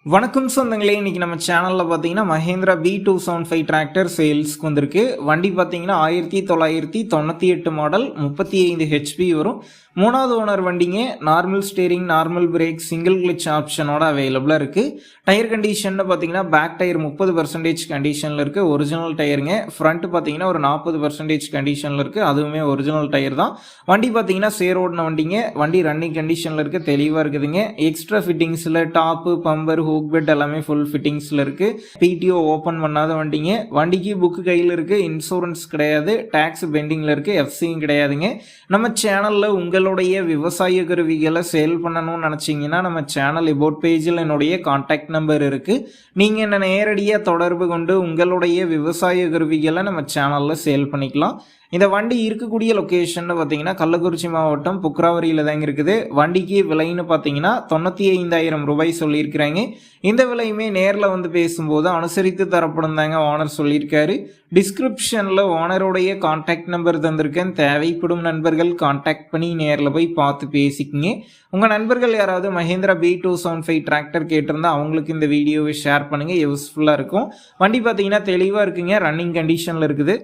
வணக்கம் சொந்தங்களே, இன்னைக்கு நம்ம சேனலில் பார்த்தீங்கன்னா மஹேந்திரா B275 டிராக்டர் சேல்ஸ்க்கு வந்திருக்கு. வண்டி பார்த்தீங்கன்னா 1998 மாடல், 35 ஹெச்பி வரும். மூணாவது ஓனர் வண்டிங்க. Normal steering, normal brake, single clutch ஆப்ஷனோட அவைலபிளாக இருக்குது. டயர் கண்டிஷன் பார்த்தீங்கன்னா பேக் டயர் 30% கண்டிஷனில் இருக்குது, ஒரிஜினல் டயருங்க. ஃப்ரண்ட் பார்த்தீங்கன்னா ஒரு 40% கண்டிஷனில் இருக்குது, அதுவுமே ஒரிஜினல் டயர் தான். வண்டி பார்த்தீங்கன்னா சேரோடின வண்டிங்க. வண்டி ரன்னிங் கண்டிஷனில் இருக்குது, தெளிவாக இருக்குதுங்க. எக்ஸ்ட்ரா ஃபிட்டிங்ஸில் டாப்பு, பம்பர், ஹூக் பெட் எல்லாமே ஃபுல் ஃபிட்டிங்ஸில் இருக்குது. பிடிஓ ஓப்பன் பண்ணாத வண்டிங்க. வண்டிக்கு புக்கு கையில் இருக்குது, இன்சூரன்ஸ் கிடையாது, டேக்ஸ் பெண்டிங்கில் இருக்குது, எஃப்சியும் கிடையாதுங்க. நம்ம சேனலில் உங்களுடைய விவசாய கருவிகளை சேல் பண்ணணும்னு நினச்சிங்கன்னா நம்ம சேனல் எபோட் பேஜில் என்னுடைய கான்டாக்ட் நம்பர் இருக்குது. நீங்கள் என்ன நேரடியாக தொடர்பு கொண்டு உங்களுடைய விவசாய கருவிகளை நம்ம சேனலில் சேல் பண்ணிக்கலாம். இந்த வண்டி இருக்கக்கூடிய லொக்கேஷன் பார்த்தீங்கன்னா கள்ளக்குறிச்சி மாவட்டம் புக்ராவரியில் தாங்க இருக்குது. வண்டிக்கு விலைன்னு பார்த்தீங்கன்னா 95,000 ரூபாய் சொல்லியிருக்கிறாங்க. இந்த விலையுமே நேரில் வந்து பேசும்போது அனுசரித்து தரப்படும் தாங்க ஓனர் சொல்லியிருக்காரு. டிஸ்கிரிப்ஷனில் ஓனருடைய கான்டாக்ட் நம்பர் தந்திருக்கேன். தேவைப்படும் நண்பர்கள் கான்டாக்ட் பண்ணி நேரில் போய் பார்த்து பேசிக்கிங்க. உங்கள் நண்பர்கள் யாராவது மஹேந்திரா B275 டிராக்டர் கேட்டிருந்தா அவங்களுக்கு இந்த வீடியோவை ஷேர் பண்ணுங்கள், யூஸ்ஃபுல்லாக இருக்கும். வண்டி பார்த்தீங்கன்னா தெளிவாக இருக்குங்க, ரன்னிங் கண்டிஷனில் இருக்குது.